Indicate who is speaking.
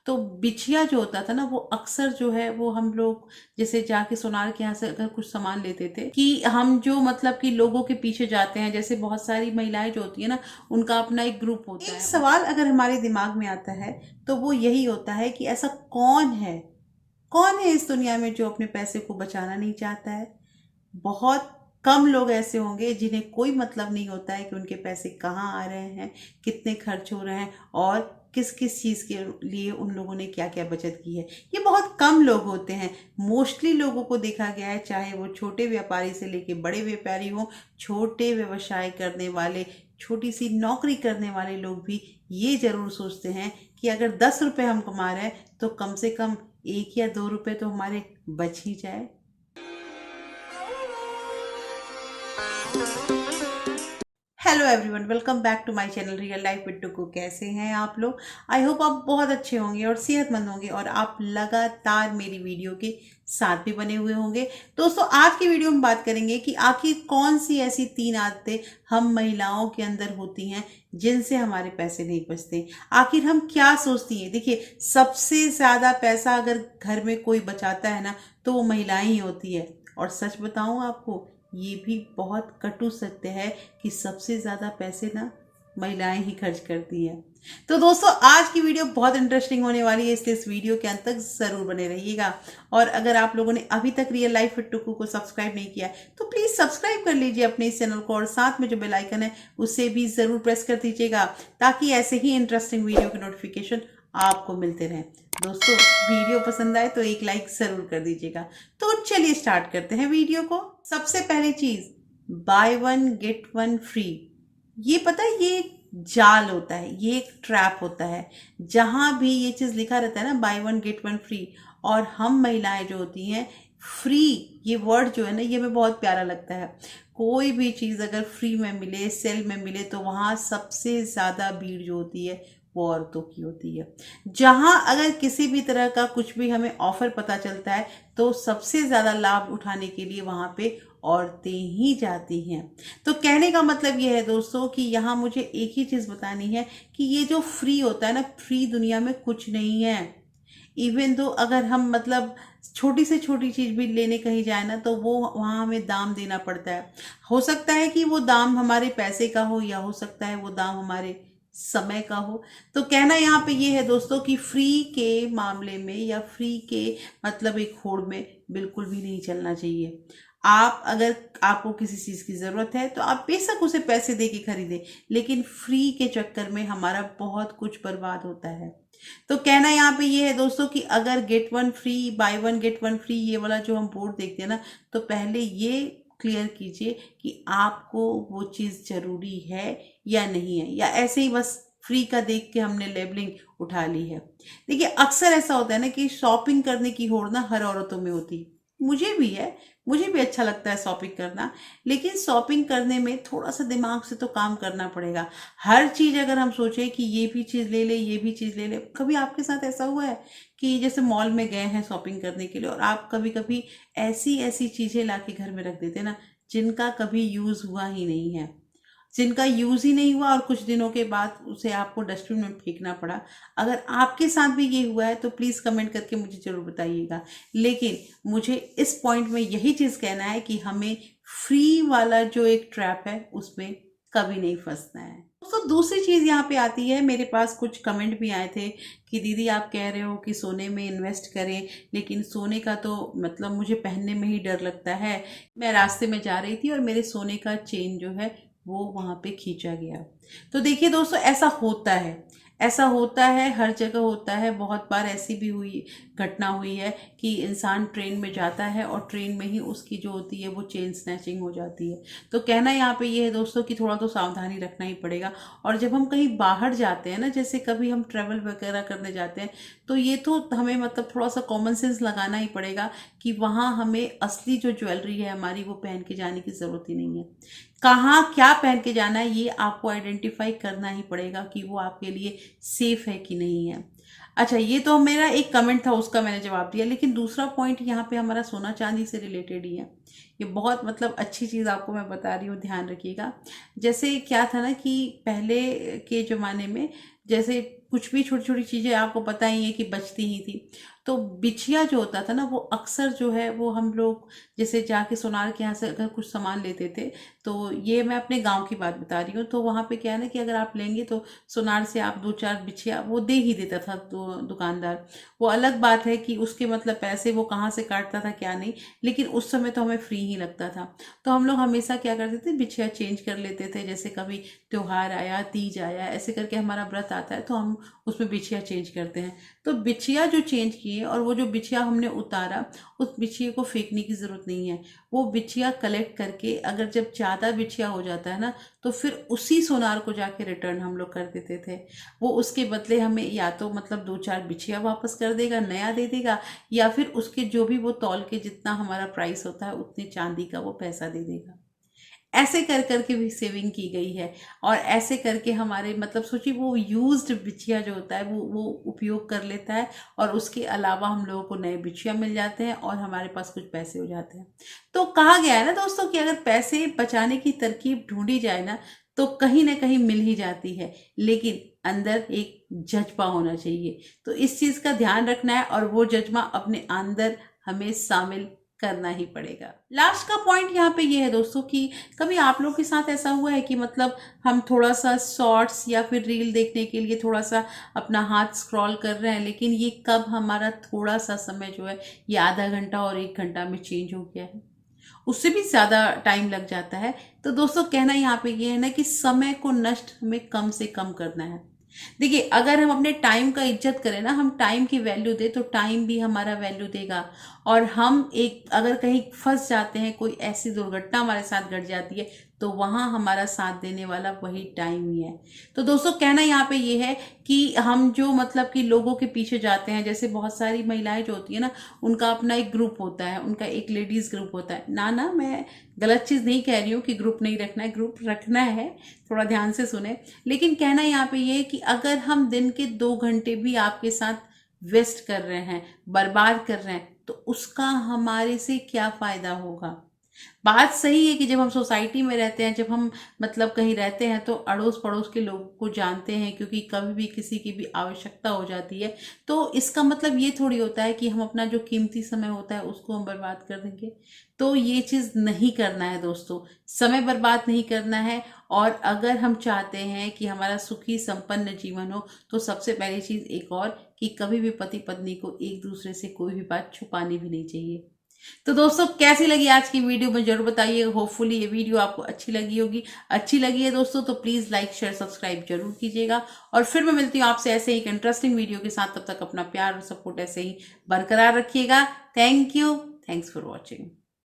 Speaker 1: तो बिछिया जो होता था ना, वो अक्सर जो है वो हम लोग जैसे जाके सोनार के यहाँ से अगर कुछ सामान लेते थे, कि हम जो मतलब कि लोगों के पीछे जाते हैं, जैसे बहुत सारी महिलाएं जो होती है ना, उनका अपना एक ग्रुप होता है। एक सवाल अगर हमारे दिमाग में आता है तो वो यही होता है कि ऐसा कौन है इस दुनिया में जो अपने पैसे को बचाना नहीं चाहता है। बहुत कम लोग ऐसे होंगे जिन्हें कोई मतलब नहीं होता है कि उनके पैसे कहाँ आ रहे हैं, कितने खर्च हो रहे हैं और किस किस चीज़ के लिए उन लोगों ने क्या क्या बचत की है। ये बहुत कम लोग होते हैं। मोस्टली लोगों को देखा गया है, चाहे वो छोटे व्यापारी से लेके बड़े व्यापारी हो, छोटे व्यवसाय करने वाले, छोटी सी नौकरी करने वाले लोग भी ये जरूर सोचते हैं कि अगर 10 रुपये हम कमा रहे हैं तो कम से कम 1 या 2 रुपये तो हमारे बच ही जाए। Hello everyone, welcome back to my channel real life with Tuku. कैसे हैं आप लोग? आई होप आप बहुत अच्छे होंगे और सेहतमंद होंगे और आप लगातार मेरी वीडियो के साथ भी बने हुए होंगे। दोस्तों, आज की वीडियो में बात करेंगे कि आखिर कौन सी ऐसी 3 आदतें हम महिलाओं के अंदर होती हैं जिनसे हमारे पैसे नहीं बचते। आखिर हम क्या सोचती हैं? देखिए, सबसे ज्यादा पैसा अगर घर में कोई बचाता है ना, तो वो महिलाएं ही होती है। और सच बताऊं आपको, ये भी बहुत कटु सत्य है कि सबसे ज़्यादा पैसे ना महिलाएं ही खर्च करती हैं। तो दोस्तों, आज की वीडियो बहुत इंटरेस्टिंग होने वाली है, इसलिए इस वीडियो के अंत तक ज़रूर बने रहिएगा। और अगर आप लोगों ने अभी तक रियल लाइफ विद टुकू को सब्सक्राइब नहीं किया है तो प्लीज़ सब्सक्राइब कर लीजिए अपने इस चैनल को, और साथ में जो बेल आइकन है उसे भी ज़रूर प्रेस कर दीजिएगा, ताकि ऐसे ही इंटरेस्टिंग वीडियो के नोटिफिकेशन आपको मिलते रहें। दोस्तों, वीडियो पसंद आए तो एक लाइक जरूर कर दीजिएगा। तो चलिए स्टार्ट करते हैं वीडियो को। सबसे पहली चीज, by one get one free. ये पता है, ये एक जाल होता है, ये एक ट्रैप होता है। जहां भी ये चीज लिखा रहता है ना, by one get one free, और हम महिलाएं जो होती हैं, फ्री ये वर्ड जो है ना, ये हमें बहुत प्यारा लगता है। कोई भी चीज अगर फ्री में मिले, सेल में मिले, तो वहां सबसे ज्यादा भीड़ जो होती है वो औरतों की होती है। जहां अगर किसी भी तरह का कुछ भी हमें ऑफर पता चलता है तो सबसे ज्यादा लाभ उठाने के लिए वहां पे औरतें ही जाती हैं। तो कहने का मतलब ये है दोस्तों कि यहाँ मुझे एक ही चीज बतानी है कि ये जो फ्री होता है ना, फ्री दुनिया में कुछ नहीं है। इवन दो अगर हम मतलब छोटी से छोटी चीज भी लेने कहीं जाए ना, तो वो वहां हमें दाम देना पड़ता है। हो सकता है कि वो दाम हमारे पैसे का हो, या हो सकता है वो दाम हमारे समय का हो। तो कहना यहाँ पे ये है दोस्तों कि फ्री के मामले में या फ्री के मतलब एक होड़ में बिल्कुल भी नहीं चलना चाहिए। आप अगर आपको किसी चीज की जरूरत है तो आप बेशक उसे पैसे दे के खरीदे, लेकिन फ्री के चक्कर में हमारा बहुत कुछ बर्बाद होता है। तो कहना यहाँ पे ये है दोस्तों कि अगर get one free, by one get one free, ये वाला जो हम बोर्ड देखते हैं ना, तो पहले ये क्लियर कीजिए कि आपको वो चीज जरूरी है या नहीं है, या ऐसे ही बस फ्री का देख के हमने लेबलिंग उठा ली है। देखिए, अक्सर ऐसा होता है ना कि शॉपिंग करने की होड़ ना हर औरतों में होती है। मुझे भी है, मुझे भी अच्छा लगता है शॉपिंग करना, लेकिन शॉपिंग करने में थोड़ा सा दिमाग से तो काम करना पड़ेगा। हर चीज अगर हम सोचे कि ये भी चीज ले ले, ये भी चीज ले ले, कभी आपके साथ ऐसा हुआ है कि जैसे मॉल में गए हैं शॉपिंग करने के लिए और आप कभी कभी ऐसी ऐसी चीजें लाके घर में रख देते हैं ना, जिनका कभी यूज हुआ ही नहीं है, जिनका यूज ही नहीं हुआ, और कुछ दिनों के बाद उसे आपको डस्टबिन में फेंकना पड़ा। अगर आपके साथ भी ये हुआ है तो प्लीज कमेंट करके मुझे जरूर बताइएगा। लेकिन मुझे इस पॉइंट में यही चीज कहना है कि हमें फ्री वाला जो एक ट्रैप है उसमें कभी नहीं फंसना है। तो दूसरी चीज यहाँ पे आती है, मेरे पास कुछ कमेंट भी आए थे कि दीदी आप कह रहे हो कि सोने में इन्वेस्ट करें, लेकिन सोने का तो मतलब मुझे पहनने में ही डर लगता है। मैं रास्ते में जा रही थी और मेरे सोने का चेन जो है वो वहां पे खींचा गया। तो देखिए दोस्तों, ऐसा होता है, ऐसा होता है, हर जगह होता है। बहुत बार ऐसी भी हुई घटना हुई है कि इंसान ट्रेन में जाता है और ट्रेन में ही उसकी जो होती है वो चेन स्नैचिंग हो जाती है। तो कहना यहाँ पे ये है दोस्तों कि थोड़ा तो सावधानी रखना ही पड़ेगा। और जब हम कहीं बाहर जाते हैं ना, जैसे कभी हम ट्रेवल वगैरह करने जाते हैं, तो ये तो हमें मतलब थोड़ा सा कॉमन सेंस लगाना ही पड़ेगा कि वहाँ हमें असली जो ज्वेलरी है हमारी वो पहन के जाने की जरूरत ही नहीं है। कहाँ क्या पहन के जाना है ये आपको आइडेंटिफाई करना ही पड़ेगा कि वो आपके लिए सेफ है कि नहीं है। अच्छा, ये तो मेरा एक कमेंट था, उसका मैंने जवाब दिया। लेकिन दूसरा पॉइंट यहाँ पे हमारा सोना चांदी से रिलेटेड ही है। ये बहुत मतलब अच्छी चीज़ आपको मैं बता रही हूँ, ध्यान रखिएगा। जैसे क्या था ना कि पहले के ज़माने में जैसे कुछ भी छोटी छोटी चीज़ें आपको पता ही है कि बचती ही थी। तो बिछिया जो होता था ना, वो अक्सर जो है वो हम लोग जैसे जाके सोनार के यहाँ से अगर कुछ सामान लेते थे, तो ये मैं अपने गांव की बात बता रही हूँ, तो वहाँ पे क्या है ना कि अगर आप लेंगे तो सोनार से आप 2-4 बिछिया वो दे ही देता था दुकानदार। वो अलग बात है कि उसके मतलब पैसे वो कहाँ से काटता था क्या नहीं, लेकिन उस समय तो हमें फ्री ही लगता था। तो हम लोग हमेशा क्या करते थे, बिछिया चेंज कर लेते थे। जैसे कभी त्योहार आया, तीज आया, ऐसे करके हमारा व्रत आता है तो हम उसमें बिछिया चेंज करते हैं। तो बिछिया जो चेंज किए और वो जो बिछिया हमने उतारा, उस बिछिए को फेंकने की ज़रूरत नहीं है। वो बिछिया कलेक्ट करके अगर जब ज़्यादा बिछिया हो जाता है ना, तो फिर उसी सोनार को जाके रिटर्न हम लोग कर देते थे। वो उसके बदले हमें या तो मतलब 2-4 बिछिया वापस कर देगा, नया दे देगा, या फिर उसके जो भी वो तौल के जितना हमारा प्राइस होता है उतनी चांदी का वो पैसा दे देगा। ऐसे कर करके भी सेविंग की गई है। और ऐसे करके हमारे मतलब सोचिए, वो यूज्ड बिछिया जो होता है वो उपयोग कर लेता है, और उसके अलावा हम लोगों को नए बिछिया मिल जाते हैं और हमारे पास कुछ पैसे हो जाते हैं। तो कहा गया है ना दोस्तों कि अगर पैसे बचाने की तरकीब ढूंढी जाए ना, तो कहीं ना कहीं मिल ही जाती है, लेकिन अंदर एक जज्बा होना चाहिए। तो इस चीज का ध्यान रखना है और वो जज्बा अपने अंदर हमें शामिल करना ही पड़ेगा। लास्ट का पॉइंट यहाँ पे ये है दोस्तों कि कभी आप लोग के साथ ऐसा हुआ है कि मतलब हम थोड़ा सा शॉर्ट्स या फिर रील देखने के लिए थोड़ा सा अपना हाथ स्क्रॉल कर रहे हैं, लेकिन ये कब हमारा थोड़ा सा समय जो है ये आधा घंटा और 1 घंटा में चेंज हो गया है, उससे भी ज़्यादा टाइम लग जाता है। तो दोस्तों कहना यहाँ पे ये है ना कि समय को नष्ट हमें कम से कम करना है। देखिए, अगर हम अपने टाइम का इज्जत करें ना, हम टाइम की वैल्यू दे तो टाइम भी हमारा वैल्यू देगा। और हम एक अगर कहीं फंस जाते हैं, कोई ऐसी दुर्घटना हमारे साथ घट जाती है, तो वहाँ हमारा साथ देने वाला वही टाइम ही है। तो दोस्तों कहना यहाँ पे ये है कि हम जो मतलब कि लोगों के पीछे जाते हैं, जैसे बहुत सारी महिलाएं जो होती है ना, उनका अपना एक ग्रुप होता है, उनका एक लेडीज ग्रुप होता है ना। मैं गलत चीज़ नहीं कह रही हूँ कि ग्रुप नहीं रखना है, ग्रुप रखना है, थोड़ा ध्यान से सुने। लेकिन कहना यहाँ पे ये है कि अगर हम दिन के 2 घंटे भी आपके साथ वेस्ट कर रहे हैं, बर्बाद कर रहे हैं, तो उसका हमारे से क्या फायदा होगा। बात सही है कि जब हम सोसाइटी में रहते हैं, जब हम मतलब कहीं रहते हैं, तो अड़ोस पड़ोस के लोगों को जानते हैं, क्योंकि कभी भी किसी की भी आवश्यकता हो जाती है। तो इसका मतलब ये थोड़ी होता है कि हम अपना जो कीमती समय होता है उसको हम बर्बाद कर देंगे। तो ये चीज़ नहीं करना है दोस्तों, समय बर्बाद नहीं करना है। और अगर हम चाहते हैं कि हमारा सुखी संपन्न जीवन हो, तो सबसे पहली चीज़ एक और, कि कभी भी पति पत्नी को एक दूसरे से कोई भी बात छुपानी भी नहीं चाहिए। तो दोस्तों कैसी लगी आज की वीडियो में जरूर बताइए। होपफुली ये वीडियो आपको अच्छी लगी होगी। अच्छी लगी है दोस्तों तो प्लीज लाइक शेयर सब्सक्राइब जरूर कीजिएगा। और फिर मैं मिलती हूँ आपसे ऐसे ही एक इंटरेस्टिंग वीडियो के साथ। तब तक अपना प्यार और सपोर्ट ऐसे ही बरकरार रखिएगा। Thank you. Thanks for watching.